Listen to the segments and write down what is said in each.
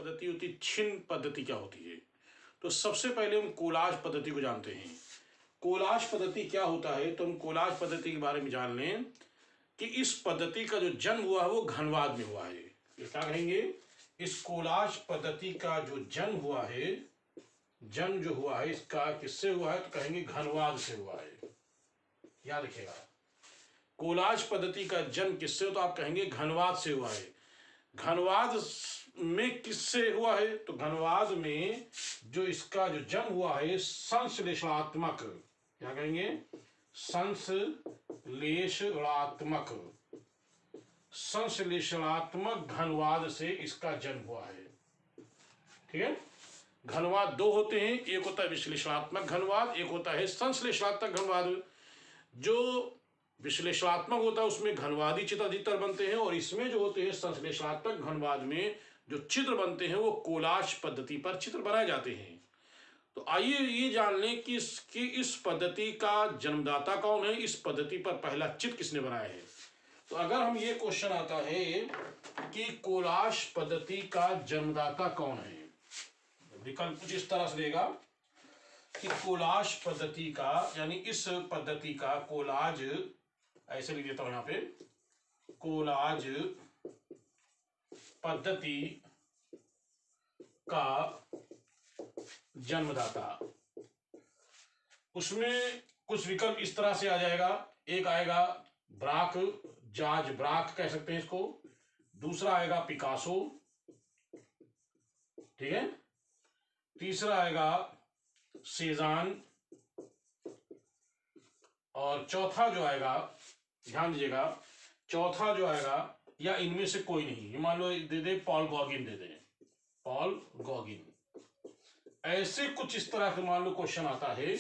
पद्धति होती है, छिन्न पद्धति क्या होती है। तो सबसे पहले हम कोलाज पद्धति को जानते हैं। कोलाज पद्धति क्या होता है, तो हम कोलाज पद्धति के बारे में जान लें कि इस पद्धति का जो जन्म हुआ है वो घनवाद में हुआ है। ये क्या कहेंगे, इस कोलाज पद्धति का जो जन्म हुआ है, जन्म जो हुआ है इसका किससे हुआ है, तो कहेंगे घनवाद से हुआ है। याद रखिएगा, कोलाज पद्धति का जन्म किससे, तो आप कहेंगे घनवाद से हुआ है। घनवाद में किससे हुआ है, तो घनवाद में जो इसका जो जन्म हुआ है संश्लेषणात्मक, क्या कहेंगे, संश्लेषणात्मक घनवाद से इसका जन्म हुआ है। ठीक है, घनवाद दो होते हैं, एक होता है विश्लेषणात्मक घनवाद, एक होता है संश्लेषणात्मक घनवाद। जो विश्लेषणात्मक होता है उसमें घनवादी चित्र अधिकतर बनते हैं, और इसमें जो होते हैं संश्लेषणात्मक घनवाद में जो चित्र बनते हैं वो कोलाज पद्धति पर चित्र बनाए जाते हैं। तो आइए ये जान लें कि इस पद्धति का जन्मदाता कौन है, इस पद्धति पर पहला चित्र किसने बनाया है। तो अगर हम ये क्वेश्चन आता है कि कोलाज पद्धति का जन्मदाता कौन है, विकल्प कुछ इस तरह से देगा कि कोलाज पद्धति का, यानी इस पद्धति का, कोलाज ऐसे लिख देता हूं यहां पे, कोलाज पद्धति का जन्मदाता, उसमें कुछ विकल्प इस तरह से आ जाएगा। एक आएगा ब्राक, जॉर्ज ब्राक कह सकते हैं इसको। दूसरा आएगा पिकासो, ठीक है। तीसरा आएगा सेजान, और चौथा जो आएगा, ध्यान दीजिएगा, चौथा जो आएगा या इनमें से कोई नहीं, मान लो दे दे पॉल गॉगिन, दे दे पॉल गॉगिन। ऐसे कुछ इस तरह के मान लो क्वेश्चन आता है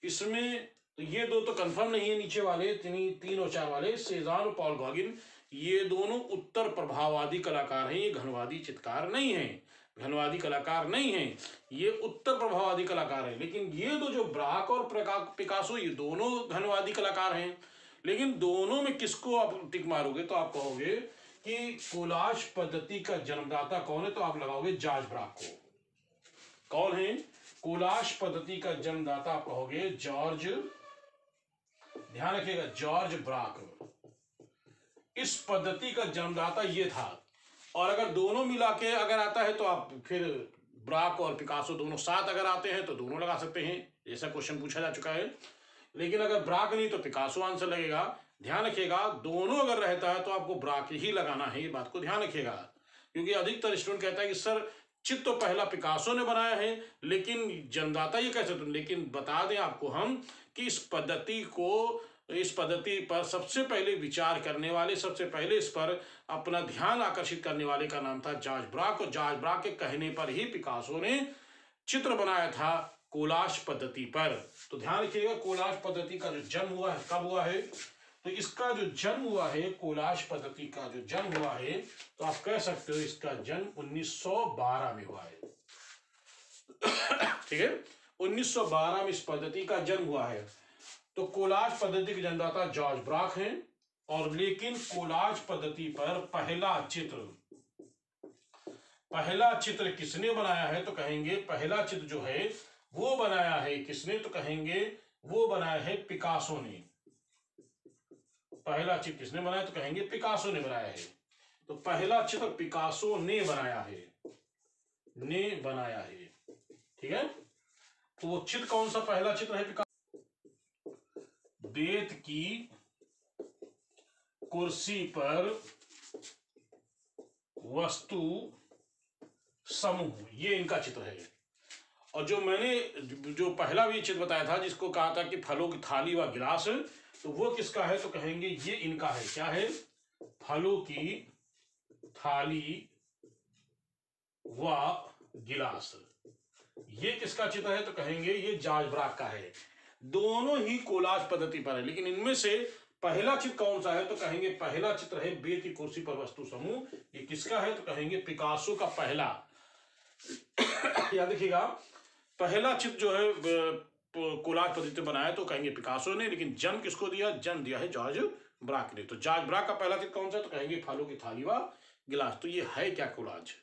इसमें। तो ये दो तो कंफर्म नहीं है, नीचे वाले तीन और चार वाले, सेजान और पॉल गॉगिन, ये दोनों उत्तर प्रभाववादी कलाकार हैं, ये घनवादी चित्रकार नहीं है, घनवादी कलाकार नहीं है, ये उत्तर प्रभाववादी कलाकार है। लेकिन ये दो जो ब्राक और पिकासो, ये दोनों घनवादी कलाकार हैं। लेकिन दोनों में किसको आप टिक मारोगे, तो आप कहोगे कि कोलाज पद्धति का जन्मदाता कौन है, तो आप लगाओगे जॉर्ज ब्राक को। कौन है कोलाज पद्धति का जन्मदाता, आप कहोगे जॉर्ज, ध्यान रखिएगा, जॉर्ज ब्राक। इस पद्धति का जन्मदाता ये था। और अगर दोनों मिला के अगर आता है तो आप फिर ब्राक और पिकासो दोनों साथ अगर आते हैं तो दोनों लगा सकते हैं, जैसा क्वेश्चन पूछा जा चुका है। लेकिन अगर ब्राक नहीं तो पिकासो आंसर लगेगा। ध्यान रखिएगा, दोनों अगर रहता है तो आपको ब्राक ही लगाना है, ये बात को ध्यान रखिएगा। क्योंकि अधिकतर स्टूडेंट कहता है कि सर चित्र तो पहला पिकासो ने बनाया है, लेकिन जन्मदाता ये कैसे, लेकिन बता दें आपको हम कि इस पद्धति पर सबसे पहले विचार करने वाले, सबसे पहले इस पर अपना ध्यान आकर्षित करने वाले का नाम था जॉर्ज ब्राक। और जॉर्ज ब्राक के कहने पर ही पिकासो ने चित्र बनाया था कोलाज पद्धति पर। तो ध्यान रखिएगा, कोलाज पद्धति का जो जन्म हुआ है कब हुआ है, तो इसका जो जन्म हुआ है, कोलाज पद्धति का जो जन्म हुआ है, तो आप कह सकते हो इसका जन्म 1912 में हुआ है। ठीक है, 1912 में इस पद्धति का जन्म हुआ है। तो कोलाज पद्धति के जन्मदाता जॉर्ज ब्राक हैं। और लेकिन कोलाज पद्धति पर पहला चित्र किसने बनाया है, तो कहेंगे पहला चित्र जो है वो बनाया है किसने, तो कहेंगे वो बनाया है पिकासो ने। पहला चित्र किसने बनाया, तो कहेंगे पिकासो ने बनाया है। तो पहला चित्र पिकासो ने बनाया है, ठीक है। तो वो चित्र कौन सा पहला चित्र है, बेत की कुर्सी पर वस्तु समूह, ये इनका चित्र है। और जो मैंने जो पहला भी चित्र बताया था जिसको कहा था कि फलों की थाली व गिलास, तो वो किसका है, तो कहेंगे ये इनका है। क्या है, फलों की थाली व गिलास, ये किसका चित्र है, तो कहेंगे ये जॉर्ज ब्राक का है। दोनों ही कोलाज पद्धति पर है। लेकिन इनमें से पहला चित्र कौन सा है, तो कहेंगे पहला चित्र है बेत की कुर्सी पर वस्तु समूह, ये किसका है, तो कहेंगे पिकासो का पहला। याद रखिएगा, पहला चित्र जो है कोलाज पद्धति बनाया तो कहेंगे पिकासो ने, लेकिन जन्म किसको दिया, जन्म दिया है जॉर्ज ब्राक ने। तो जॉर्ज ब्राक का पहला चित्र कौन सा, तो कहेंगे फलों की थाली व गिलास। तो ये है क्या कोलाज,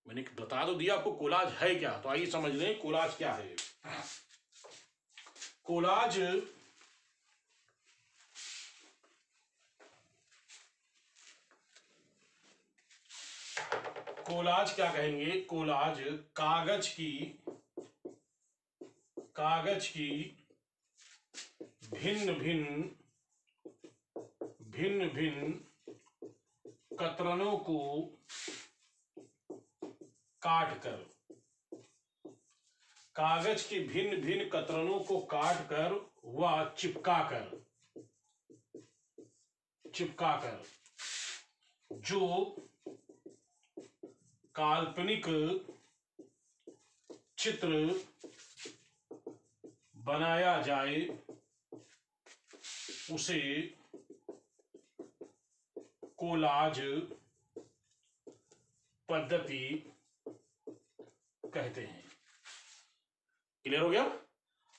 मैंने बता तो दिया आपको कोलाज है क्या, तो आइए समझ लें कोलाज क्या है। कोलाज कोलाज क्या कहेंगे, कोलाज कागज की भिन्न भिन्न कतरनों को काटकर, कागज के भिन्न भिन्न कतरनों को काटकर व चिपकाकर जो काल्पनिक चित्र बनाया जाए उसे कोलाज पद्धति कहते हैं। क्लियर हो गया?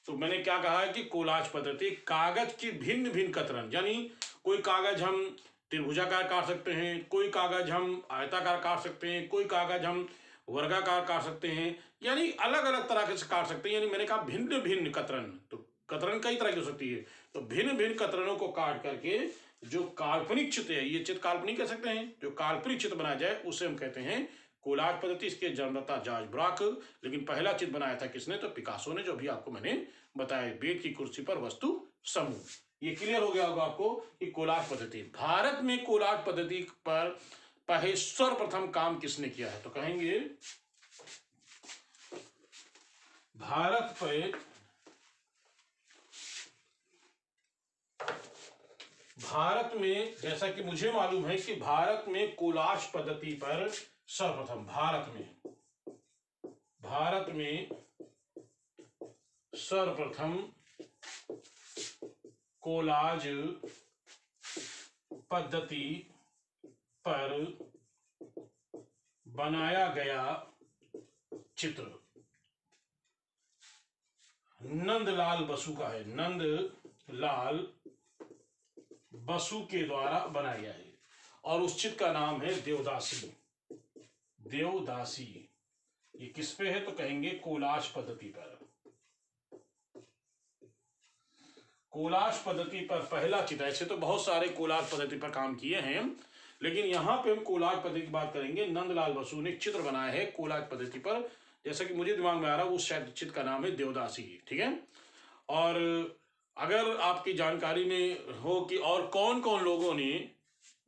तो मैंने क्या कहा है कि कोलाज पद्धति कागज की भिन्न भिन्न कतरन, यानी कोई कागज हम त्रिभुजाकार काट सकते हैं, कोई कागज हम आयताकार काट सकते हैं, कोई कागज हम वर्गाकार काट सकते हैं, यानी अलग अलग तरह से काट सकते हैं। यानी मैंने कहा भिन्न भिन्न कतरन, तो कतरन कई तरह की हो सकती है, तो भिन्न भिन्न कतरनों को काट करके जो काल्पनिक चित्र है, ये चित्र काल्पनिक कह सकते हैं, जो काल्पनिक चित्र बनाया जाए उसे हम कहते हैं कोलाज पद्धति। इसके जन्मदाता जॉर्ज ब्राक, लेकिन पहला चित्र बनाया था किसने, तो पिकासो ने, जो भी आपको मैंने बताया, बेद की कुर्सी पर वस्तु समूह। ये क्लियर हो गया होगा आपको कि कोलाज पद्धति। भारत में कोलाज पद्धति पर पहले सर्वप्रथम काम किसने किया है, तो कहेंगे भारत में, जैसा कि मुझे मालूम है कि भारत में कोलाज पद्धति पर सर्वप्रथम सर्वप्रथम कोलाज पद्धति पर बनाया गया चित्र नंदलाल बसु का है। नंदलाल बसु के द्वारा बनाया गया है और उस चित्र का नाम है देवदासी। देवदासी ये किस पे है, तो कहेंगे कोलाज पद्धति पर। कोलाज पद्धति पर पहला चित्र, ऐसे तो बहुत सारे कोलाज पद्धति पर काम किए हैं, लेकिन यहां पे हम कोलाज पद्धति की बात करेंगे। नंदलाल बसु ने चित्र बनाया है कोलाज पद्धति पर, जैसा कि मुझे दिमाग में आ रहा है, उस चित्र का नाम है देवदासी। ठीक है, और अगर आपकी जानकारी में हो कि और कौन कौन लोगों ने,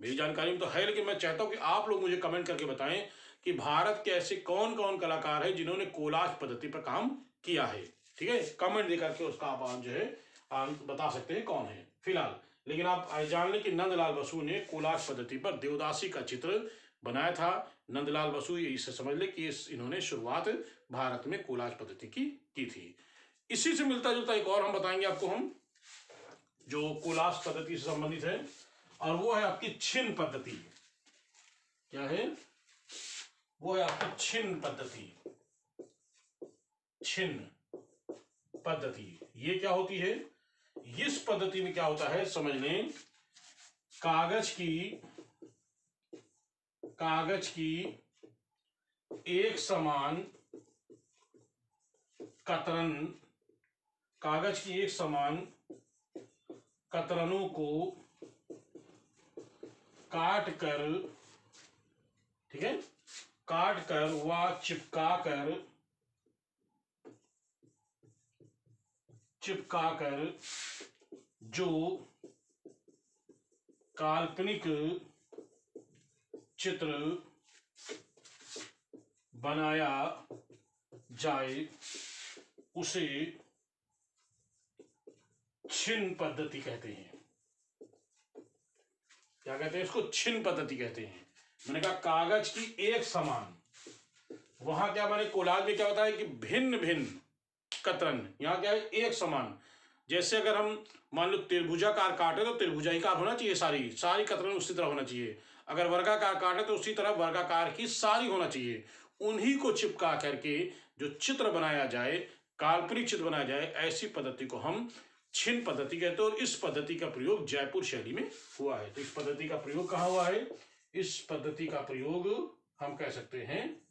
मेरी जानकारी में तो है, लेकिन मैं चाहता हूं कि आप लोग मुझे कमेंट करके बताएं कि भारत के ऐसे कौन कौन कलाकार हैं जिन्होंने कोलाज पद्धति पर काम किया है। ठीक है, कमेंट दे करके उसका आप जो है बता सकते हैं कौन है फिलहाल। लेकिन आप जान लें कि नंदलाल बसु ने कोलाज पद्धति पर देवदासी का चित्र बनाया था। नंदलाल बसु, ये इससे समझ ले कि इन्होंने शुरुआत भारत में कोलाज पद्धति की थी। इसी से मिलता जुलता एक और हम बताएंगे आपको, हम जो कोलाज पद्धति से संबंधित है, और वो है आपकी छिन्न पद्धति। क्या है वो? है आपकी छिन्न पद्धति। छिन्न पद्धति ये क्या होती है? इस पद्धति में क्या होता है समझ लें, कागज की एक समान कतरन, कागज की एक समान कतरनों को काट कर, ठीक है, काट कर व चिपकाकर जो काल्पनिक चित्र बनाया जाए उसे छिन्न पद्धति कहते हैं। क्या कहते हैं इसको? छिन्न पद्धति कहते हैं। मैंने कहा कागज की एक समान, वहां क्या मैंने कोलाज में क्या होता है कि भिन्न भिन्न कतरन, यहाँ क्या है एक समान। जैसे अगर हम मान लो त्रिभुजाकार काटे तो त्रिभुजाकार होना चाहिए, सारी कतरन उसी तरह होना चाहिए। अगर वर्गाकार काटे तो उसी तरह वर्गाकार की सारी होना चाहिए। उन्हीं को चिपका करके जो चित्र बनाया जाए, काल्पनिक चित्र बनाया जाए, ऐसी पद्धति को हम छिन्न पद्धति कहते हैं। और इस पद्धति का प्रयोग जयपुर शैली में हुआ है। तो इस पद्धति का प्रयोग कहाँ हुआ है? इस पद्धति का प्रयोग हम कह सकते हैं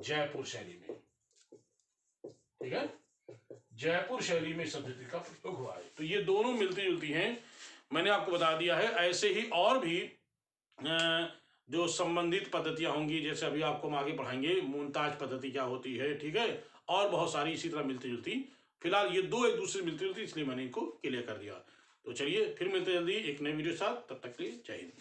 जयपुर शैली में, ठीक है, जयपुर शैली में इस पद्धति का प्रयोग हुआ है। तो ये दोनों मिलती जुलती हैं, मैंने आपको बता दिया है। ऐसे ही और भी जो संबंधित पद्धतियां होंगी, जैसे अभी आपको हम आगे पढ़ाएंगे मुमताज पद्धति क्या होती है, ठीक है, और बहुत सारी इसी तरह मिलती जुलती। फिलहाल ये दो एक दूसरे से मिलती जुलती, इसलिए मैंने इनको क्लियर कर दिया। तो चलिए फिर मिलते जल्दी एक नए वीडियो के साथ, तब तक के लिए जय हिंद।